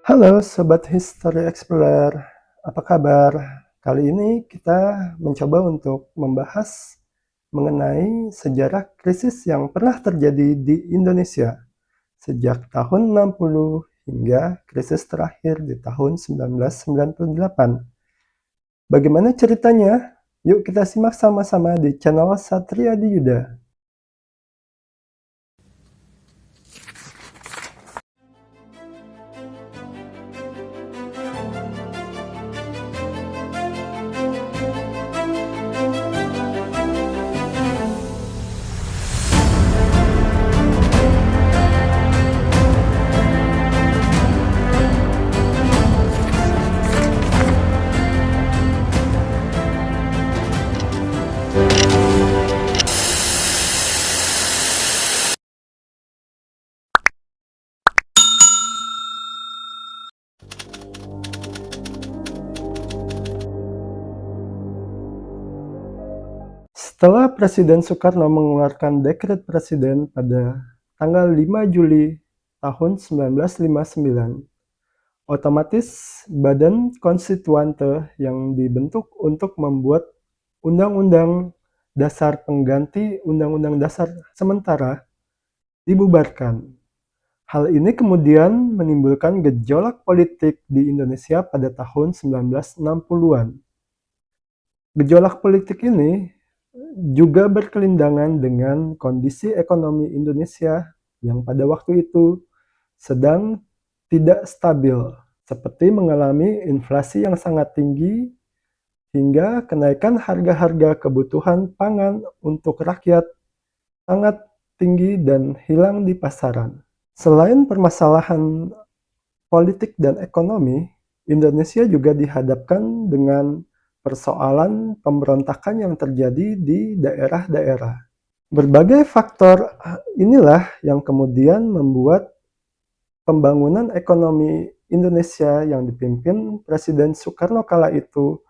Halo Sobat History Explorer, apa kabar? Kali ini kita mencoba untuk membahas mengenai sejarah krisis yang pernah terjadi di Indonesia sejak tahun 60 hingga krisis terakhir di tahun 1998. Bagaimana ceritanya? Yuk kita simak sama-sama di channel Satria di Yuda. Setelah Presiden Soekarno mengeluarkan dekret presiden pada tanggal 5 Juli tahun 1959, otomatis Badan Konstituante yang dibentuk untuk membuat Undang-Undang Dasar pengganti Undang-Undang Dasar sementara dibubarkan. Hal ini kemudian menimbulkan gejolak politik di Indonesia pada tahun 1960-an. Gejolak politik ini juga berkelindangan dengan kondisi ekonomi Indonesia yang pada waktu itu sedang tidak stabil, seperti mengalami inflasi yang sangat tinggi hingga kenaikan harga-harga kebutuhan pangan untuk rakyat sangat tinggi dan hilang di pasaran. Selain permasalahan politik dan ekonomi, Indonesia juga dihadapkan dengan persoalan pemberontakan yang terjadi di daerah-daerah. Berbagai faktor inilah yang kemudian membuat pembangunan ekonomi Indonesia yang dipimpin Presiden Soekarno kala itu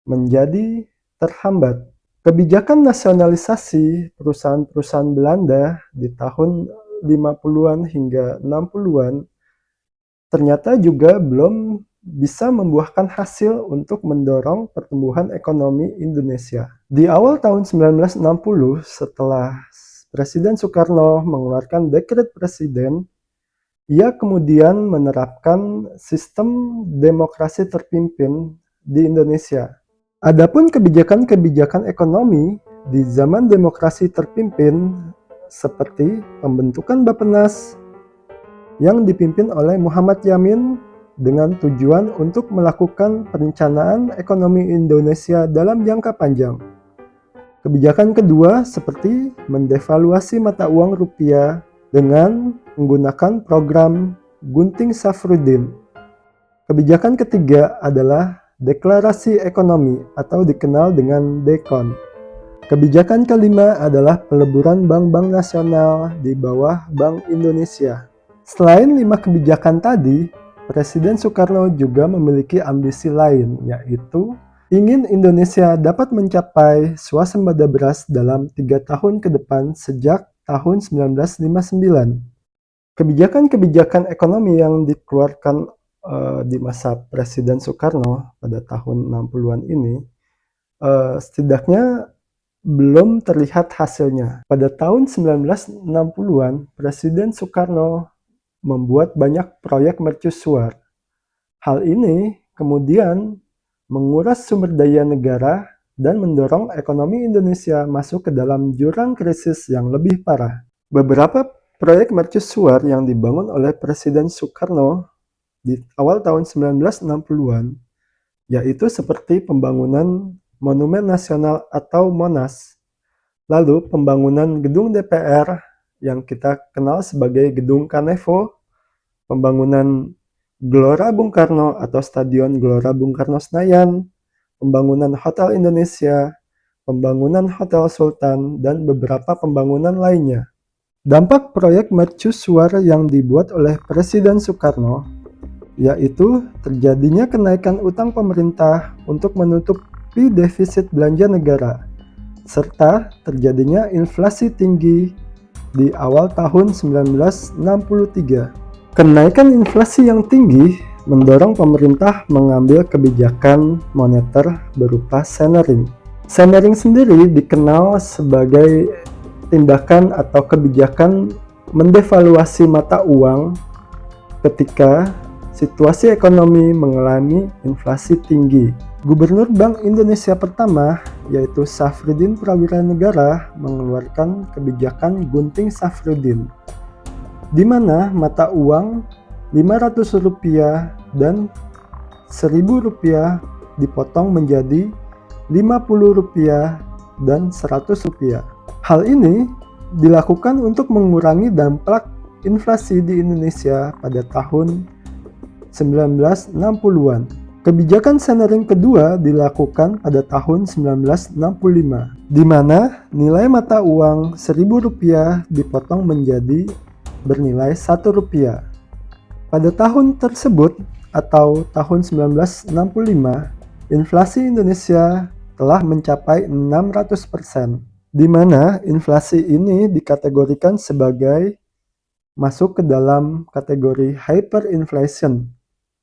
menjadi terhambat. Kebijakan nasionalisasi perusahaan-perusahaan Belanda di tahun 50-an hingga 60-an ternyata juga belum bisa membuahkan hasil untuk mendorong pertumbuhan ekonomi Indonesia. Di awal tahun 1960, setelah Presiden Soekarno mengeluarkan dekret presiden, ia kemudian menerapkan sistem demokrasi terpimpin di Indonesia. Adapun kebijakan-kebijakan ekonomi di zaman demokrasi terpimpin seperti pembentukan Bappenas yang dipimpin oleh Muhammad Yamin dengan tujuan untuk melakukan perencanaan ekonomi Indonesia dalam jangka panjang. Kebijakan kedua seperti mendevaluasi mata uang rupiah dengan menggunakan program Gunting Safruddin. Kebijakan ketiga adalah deklarasi ekonomi atau dikenal dengan DEKON. Kebijakan kelima adalah peleburan bank-bank nasional di bawah Bank Indonesia. Selain 5 kebijakan tadi, Presiden Soekarno juga memiliki ambisi lain, yaitu ingin Indonesia dapat mencapai swasembada beras dalam 3 tahun ke depan sejak tahun 1959. Kebijakan-kebijakan ekonomi yang dikeluarkan di masa Presiden Soekarno pada tahun 60-an ini setidaknya belum terlihat hasilnya. Pada tahun 1960-an, Presiden Soekarno membuat banyak proyek mercusuar. Hal ini kemudian menguras sumber daya negara dan mendorong ekonomi Indonesia masuk ke dalam jurang krisis yang lebih parah. Beberapa proyek mercusuar yang dibangun oleh Presiden Soekarno di awal tahun 1960-an, yaitu seperti pembangunan Monumen Nasional atau Monas, lalu pembangunan gedung DPR yang kita kenal sebagai Gedung Kanevo, pembangunan Gelora Bung Karno atau Stadion Gelora Bung Karno Senayan, pembangunan Hotel Indonesia, pembangunan Hotel Sultan, dan beberapa pembangunan lainnya. Dampak proyek mercusuar yang dibuat oleh Presiden Soekarno yaitu terjadinya kenaikan utang pemerintah untuk menutupi defisit belanja negara, serta terjadinya inflasi tinggi di awal tahun 1963. Kenaikan inflasi yang tinggi mendorong pemerintah mengambil kebijakan moneter berupa centering. Centering sendiri dikenal sebagai tindakan atau kebijakan mendevaluasi mata uang ketika situasi ekonomi mengalami inflasi tinggi. Gubernur Bank Indonesia pertama, yaitu Safruddin Prawira Negara, mengeluarkan kebijakan Gunting Safruddin, di mana mata uang Rp500 dan Rp1.000 dipotong menjadi Rp50 dan Rp100. Hal ini dilakukan untuk mengurangi dampak inflasi di Indonesia pada tahun 1960-an. Kebijakan centering kedua dilakukan pada tahun 1965, di mana nilai mata uang Rp1.000 dipotong menjadi bernilai Rp1. Pada tahun tersebut atau tahun 1965, inflasi Indonesia telah mencapai 600%, di mana inflasi ini dikategorikan sebagai masuk ke dalam kategori hyperinflation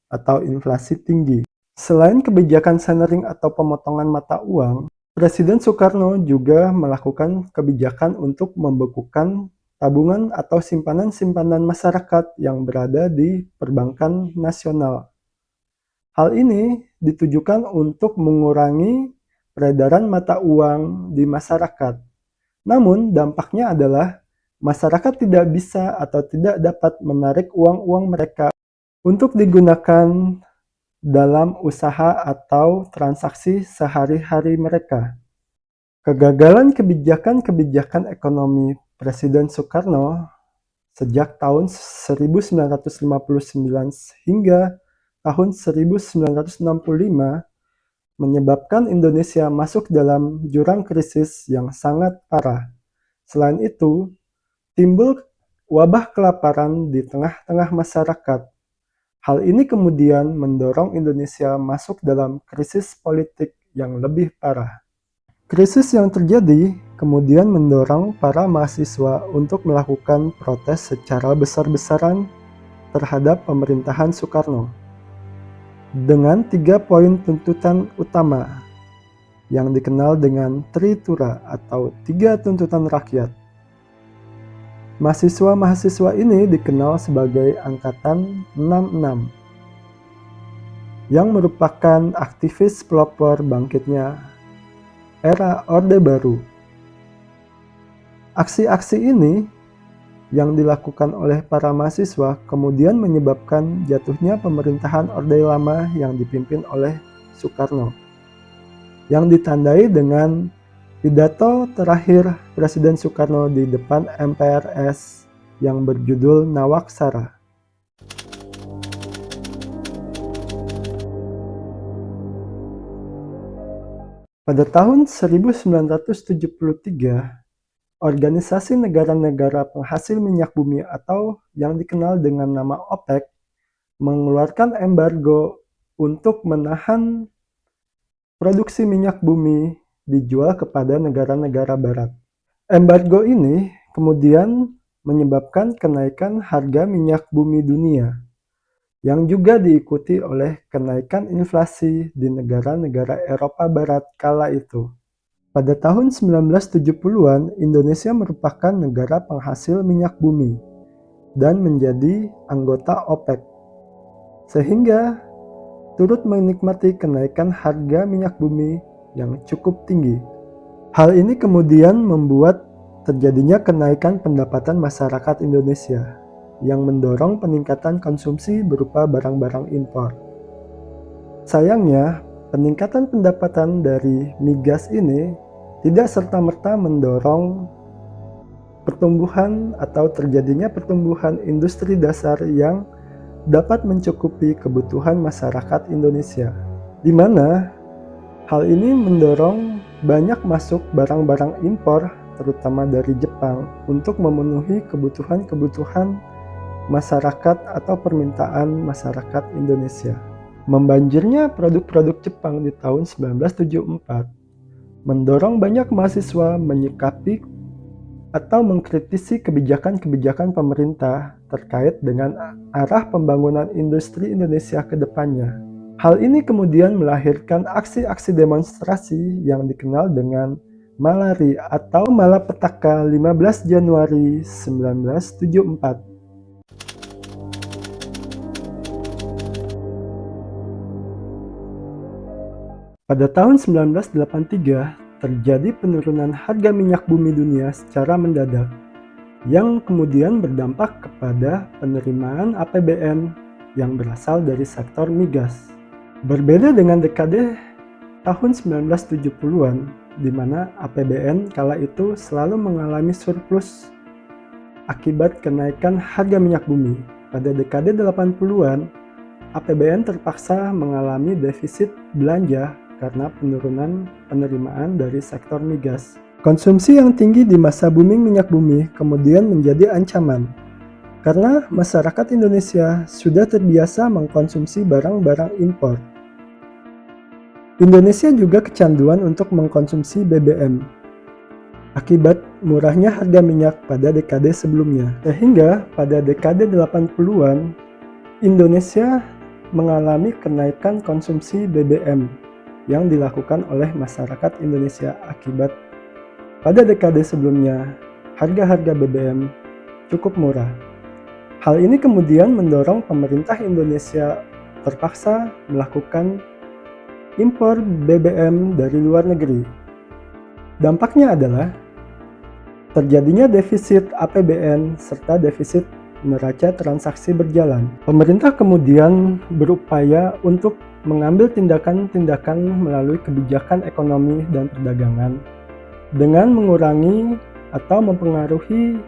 atau inflasi tinggi. Selain kebijakan centering atau pemotongan mata uang, Presiden Soekarno juga melakukan kebijakan untuk membekukan tabungan atau simpanan-simpanan masyarakat yang berada di perbankan nasional. Hal ini ditujukan untuk mengurangi peredaran mata uang di masyarakat. Namun, dampaknya adalah masyarakat tidak bisa atau tidak dapat menarik uang-uang mereka untuk digunakan dalam usaha atau transaksi sehari-hari mereka. Kegagalan kebijakan-kebijakan ekonomi Presiden Soekarno sejak tahun 1959 hingga tahun 1965 menyebabkan Indonesia masuk dalam jurang krisis yang sangat parah. Selain itu, timbul wabah kelaparan di tengah-tengah masyarakat. Hal ini kemudian mendorong Indonesia masuk dalam krisis politik yang lebih parah. Krisis yang terjadi kemudian mendorong para mahasiswa untuk melakukan protes secara besar-besaran terhadap pemerintahan Soekarno dengan 3 poin tuntutan utama yang dikenal dengan Tritura atau 3 tuntutan rakyat. Mahasiswa-mahasiswa ini dikenal sebagai Angkatan 66 yang merupakan aktivis pelopor bangkitnya era Orde Baru. Aksi-aksi ini yang dilakukan oleh para mahasiswa kemudian menyebabkan jatuhnya pemerintahan Orde Lama yang dipimpin oleh Soekarno, yang ditandai dengan pidato terakhir Presiden Soekarno di depan MPRS yang berjudul Nawaksara. Pada tahun 1973, Organisasi Negara-Negara Penghasil Minyak Bumi atau yang dikenal dengan nama OPEC mengeluarkan embargo untuk menahan produksi minyak bumi dijual kepada negara-negara barat. Embargo ini kemudian menyebabkan kenaikan harga minyak bumi dunia, yang juga diikuti oleh kenaikan inflasi di negara-negara Eropa Barat kala itu. Pada tahun 1970-an, Indonesia merupakan negara penghasil minyak bumi dan menjadi anggota OPEC, sehingga turut menikmati kenaikan harga minyak bumi yang cukup tinggi. Hal ini kemudian membuat terjadinya kenaikan pendapatan masyarakat Indonesia yang mendorong peningkatan konsumsi berupa barang-barang impor. Sayangnya, peningkatan pendapatan dari migas ini tidak serta-merta mendorong pertumbuhan atau terjadinya pertumbuhan industri dasar yang dapat mencukupi kebutuhan masyarakat Indonesia, di mana hal ini mendorong banyak masuk barang-barang impor, terutama dari Jepang, untuk memenuhi kebutuhan-kebutuhan masyarakat atau permintaan masyarakat Indonesia. Membanjirnya produk-produk Jepang di tahun 1974 mendorong banyak mahasiswa menyikapi atau mengkritisi kebijakan-kebijakan pemerintah terkait dengan arah pembangunan industri Indonesia ke depannya. Hal ini kemudian melahirkan aksi-aksi demonstrasi yang dikenal dengan Malari atau Malapetaka 15 Januari 1974. Pada tahun 1983, terjadi penurunan harga minyak bumi dunia secara mendadak, yang kemudian berdampak kepada penerimaan APBN yang berasal dari sektor migas. Berbeda dengan dekade tahun 1970-an, di mana APBN kala itu selalu mengalami surplus akibat kenaikan harga minyak bumi. Pada dekade 80-an, APBN terpaksa mengalami defisit belanja karena penurunan penerimaan dari sektor migas. Konsumsi yang tinggi di masa booming minyak bumi kemudian menjadi ancaman, karena masyarakat Indonesia sudah terbiasa mengkonsumsi barang-barang impor. Indonesia juga kecanduan untuk mengkonsumsi BBM, akibat murahnya harga minyak pada dekade sebelumnya. Sehingga pada dekade 80-an, Indonesia mengalami kenaikan konsumsi BBM yang dilakukan oleh masyarakat Indonesia akibat pada dekade sebelumnya harga-harga BBM cukup murah. Hal ini kemudian mendorong pemerintah Indonesia terpaksa melakukan impor BBM dari luar negeri. Dampaknya adalah terjadinya defisit APBN serta defisit neraca transaksi berjalan. Pemerintah kemudian berupaya untuk mengambil tindakan-tindakan melalui kebijakan ekonomi dan perdagangan dengan mengurangi atau mempengaruhi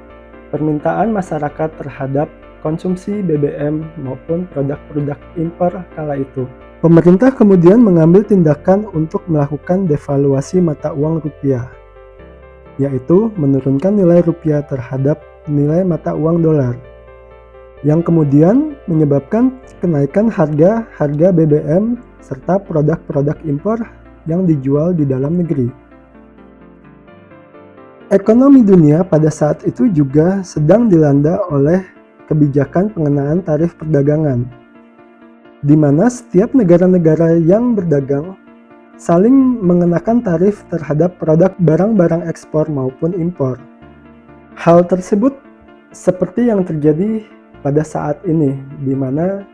permintaan masyarakat terhadap konsumsi BBM maupun produk-produk impor kala itu. Pemerintah kemudian mengambil tindakan untuk melakukan devaluasi mata uang rupiah, yaitu menurunkan nilai rupiah terhadap nilai mata uang dolar, yang kemudian menyebabkan kenaikan harga BBM serta produk-produk impor yang dijual di dalam negeri. Ekonomi dunia pada saat itu juga sedang dilanda oleh kebijakan pengenaan tarif perdagangan, di mana setiap negara-negara yang berdagang saling mengenakan tarif terhadap produk barang-barang ekspor maupun impor. Hal tersebut seperti yang terjadi pada saat ini, di mana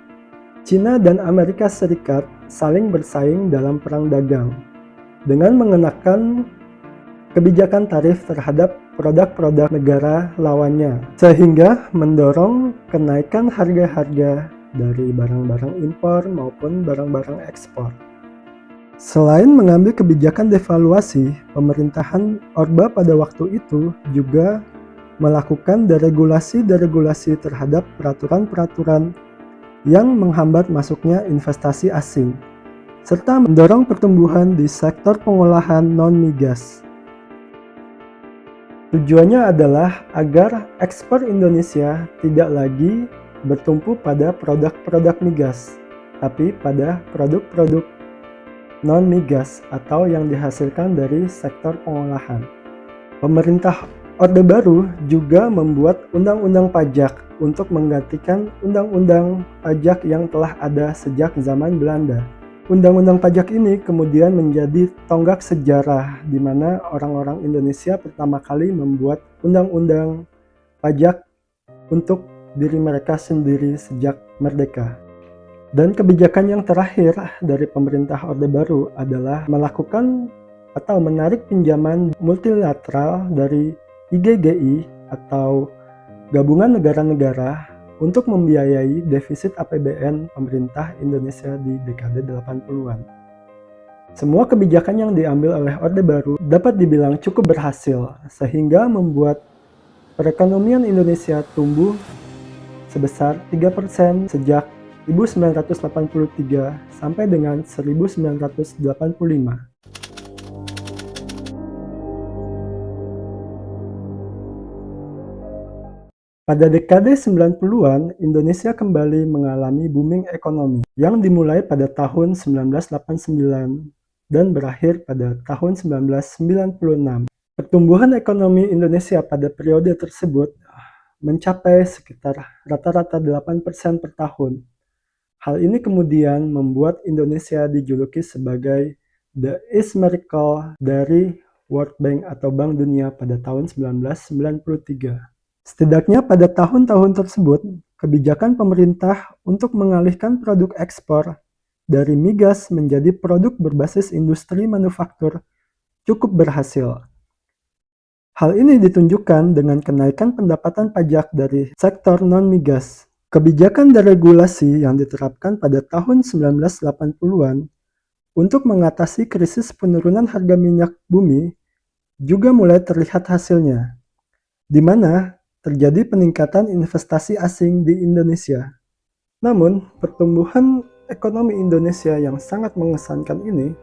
China dan Amerika Serikat saling bersaing dalam perang dagang dengan mengenakan kebijakan tarif terhadap produk-produk negara lawannya, sehingga mendorong kenaikan harga-harga dari barang-barang impor maupun barang-barang ekspor. Selain mengambil kebijakan devaluasi, pemerintahan Orde pada waktu itu juga melakukan deregulasi terhadap peraturan-peraturan yang menghambat masuknya investasi asing, serta mendorong pertumbuhan di sektor pengolahan non-migas. Tujuannya adalah agar ekspor Indonesia tidak lagi bertumpu pada produk-produk migas, tapi pada produk-produk non-migas atau yang dihasilkan dari sektor pengolahan. Pemerintah Orde Baru juga membuat undang-undang pajak untuk menggantikan undang-undang pajak yang telah ada sejak zaman Belanda. Undang-undang pajak ini kemudian menjadi tonggak sejarah di mana orang-orang Indonesia pertama kali membuat undang-undang pajak untuk diri mereka sendiri sejak merdeka. Dan kebijakan yang terakhir dari pemerintah Orde Baru adalah melakukan atau menarik pinjaman multilateral dari IGGI atau Gabungan Negara-Negara untuk membiayai defisit APBN pemerintah Indonesia di dekade 80-an. Semua kebijakan yang diambil oleh Orde Baru dapat dibilang cukup berhasil, sehingga membuat perekonomian Indonesia tumbuh sebesar 3% sejak 1983 sampai dengan 1985. Pada dekade 90-an, Indonesia kembali mengalami booming ekonomi yang dimulai pada tahun 1989 dan berakhir pada tahun 1996. Pertumbuhan ekonomi Indonesia pada periode tersebut mencapai sekitar rata-rata 8% per tahun. Hal ini kemudian membuat Indonesia dijuluki sebagai The East Miracle dari World Bank atau Bank Dunia pada tahun 1993. Setidaknya pada tahun-tahun tersebut, kebijakan pemerintah untuk mengalihkan produk ekspor dari migas menjadi produk berbasis industri manufaktur cukup berhasil. Hal ini ditunjukkan dengan kenaikan pendapatan pajak dari sektor non-migas. Kebijakan deregulasi yang diterapkan pada tahun 1980-an untuk mengatasi krisis penurunan harga minyak bumi juga mulai terlihat hasilnya, di mana terjadi peningkatan investasi asing di Indonesia. Namun, pertumbuhan ekonomi Indonesia yang sangat mengesankan ini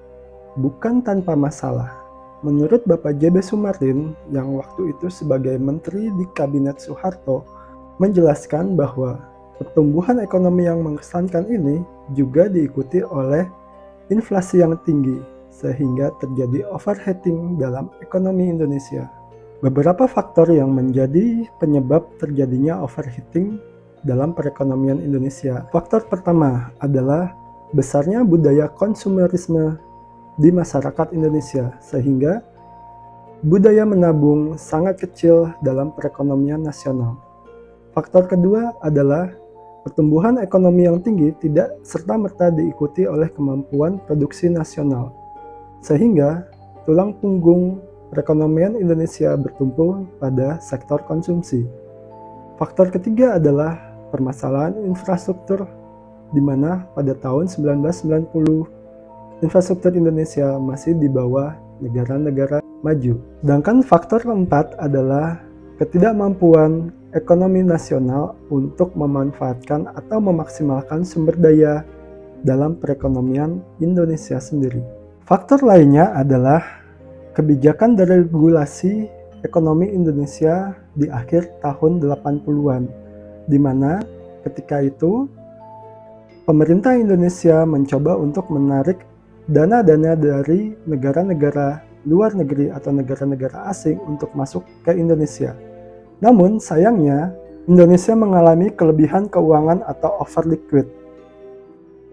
bukan tanpa masalah. Menurut Bapak J.B. Sumarin, yang waktu itu sebagai Menteri di Kabinet Soeharto, menjelaskan bahwa pertumbuhan ekonomi yang mengesankan ini juga diikuti oleh inflasi yang tinggi, sehingga terjadi overheating dalam ekonomi Indonesia. Beberapa faktor yang menjadi penyebab terjadinya overheating dalam perekonomian Indonesia. Faktor pertama adalah besarnya budaya konsumerisme di masyarakat Indonesia, sehingga budaya menabung sangat kecil dalam perekonomian nasional. Faktor kedua adalah pertumbuhan ekonomi yang tinggi tidak serta-merta diikuti oleh kemampuan produksi nasional, sehingga tulang punggung perekonomian Indonesia bertumpu pada sektor konsumsi. Faktor ketiga adalah permasalahan infrastruktur, di mana pada tahun 1990 infrastruktur Indonesia masih di bawah negara-negara maju. Sedangkan faktor keempat adalah ketidakmampuan ekonomi nasional untuk memanfaatkan atau memaksimalkan sumber daya dalam perekonomian Indonesia sendiri. Faktor lainnya adalah kebijakan deregulasi ekonomi Indonesia di akhir tahun 80-an, di mana ketika itu pemerintah Indonesia mencoba untuk menarik dana-dana dari negara-negara luar negeri atau negara-negara asing untuk masuk ke Indonesia. Namun sayangnya, Indonesia mengalami kelebihan keuangan atau overliquid.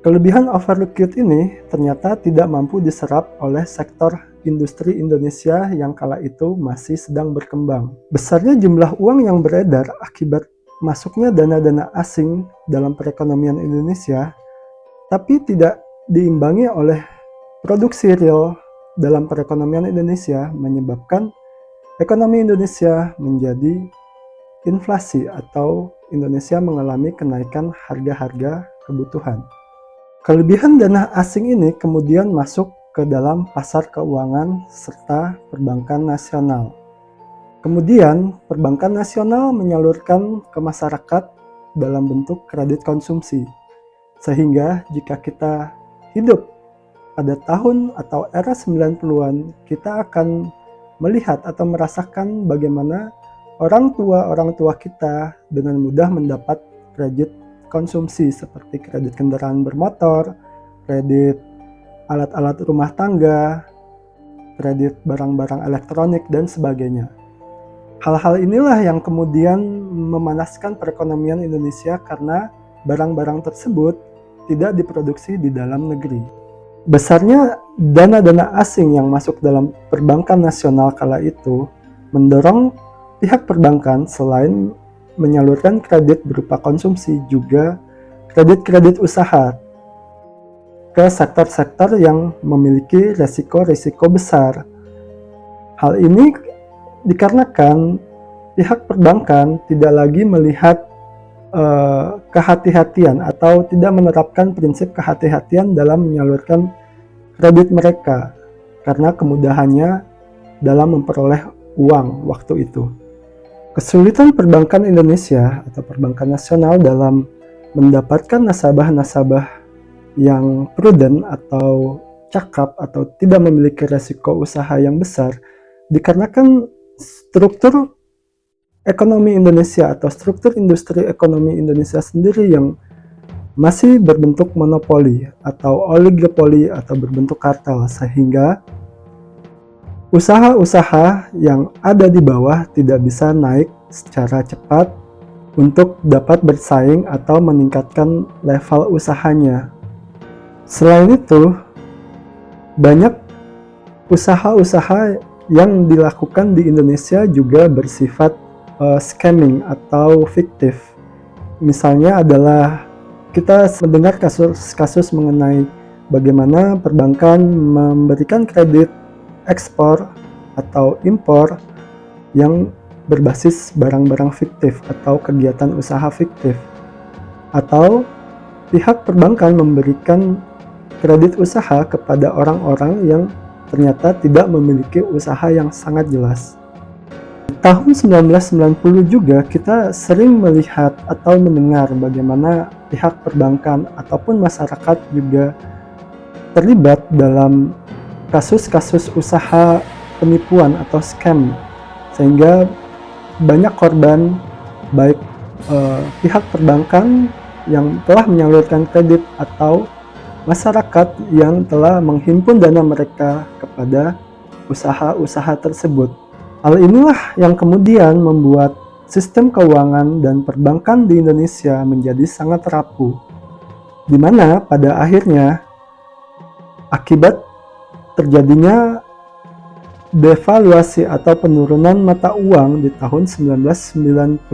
Kelebihan overliquid ini ternyata tidak mampu diserap oleh sektor industri Indonesia yang kala itu masih sedang berkembang. Besarnya jumlah uang yang beredar akibat masuknya dana-dana asing dalam perekonomian Indonesia, tapi tidak diimbangi oleh produksi real dalam perekonomian Indonesia, menyebabkan ekonomi Indonesia menjadi inflasi atau Indonesia mengalami kenaikan harga-harga kebutuhan. Kelebihan dana asing ini kemudian masuk ke dalam pasar keuangan serta perbankan nasional. Kemudian, perbankan nasional menyalurkan ke masyarakat dalam bentuk kredit konsumsi. Sehingga jika kita hidup pada tahun atau era 90-an, kita akan melihat atau merasakan bagaimana orang tua kita dengan mudah mendapat kredit konsumsi seperti kredit kendaraan bermotor, kredit alat-alat rumah tangga, kredit barang-barang elektronik, dan sebagainya. Hal-hal inilah yang kemudian memanaskan perekonomian Indonesia karena barang-barang tersebut tidak diproduksi di dalam negeri. Besarnya dana-dana asing yang masuk dalam perbankan nasional kala itu mendorong pihak perbankan selain menyalurkan kredit berupa konsumsi juga kredit-kredit usaha ke sektor-sektor yang memiliki resiko-resiko besar. Hal ini dikarenakan pihak perbankan tidak lagi melihat kehati-hatian atau tidak menerapkan prinsip kehati-hatian dalam menyalurkan kredit mereka karena kemudahannya dalam memperoleh uang waktu itu. Kesulitan perbankan Indonesia atau perbankan nasional dalam mendapatkan nasabah-nasabah yang prudent atau cakap atau tidak memiliki resiko usaha yang besar dikarenakan struktur ekonomi Indonesia atau struktur industri ekonomi Indonesia sendiri yang masih berbentuk monopoli atau oligopoli atau berbentuk kartel, sehingga Usaha-usaha yang ada di bawah tidak bisa naik secara cepat untuk dapat bersaing atau meningkatkan level usahanya. Selain itu, banyak usaha-usaha yang dilakukan di Indonesia juga bersifat scamming atau fiktif. Misalnya adalah kita mendengar kasus-kasus mengenai bagaimana perbankan memberikan kredit ekspor atau impor yang berbasis barang-barang fiktif atau kegiatan usaha fiktif. Atau pihak perbankan memberikan kredit usaha kepada orang-orang yang ternyata tidak memiliki usaha yang sangat jelas. Di tahun 1990 juga kita sering melihat atau mendengar bagaimana pihak perbankan ataupun masyarakat juga terlibat dalam kasus-kasus usaha penipuan atau scam, sehingga banyak korban, baik pihak perbankan yang telah menyalurkan kredit atau masyarakat yang telah menghimpun dana mereka kepada usaha-usaha tersebut. Hal inilah yang kemudian membuat sistem keuangan dan perbankan di Indonesia menjadi sangat rapuh, di mana pada akhirnya akibat terjadinya devaluasi atau penurunan mata uang di tahun 1998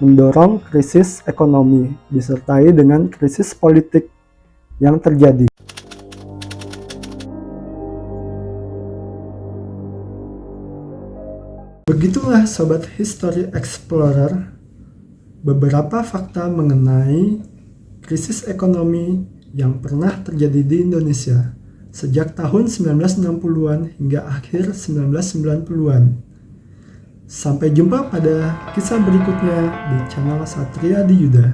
mendorong krisis ekonomi disertai dengan krisis politik yang terjadi. Begitulah Sobat History Explorer, beberapa fakta mengenai krisis ekonomi yang pernah terjadi di Indonesia sejak tahun 1960-an hingga akhir 1990-an. Sampai jumpa pada kisah berikutnya di channel Satria di Yuda.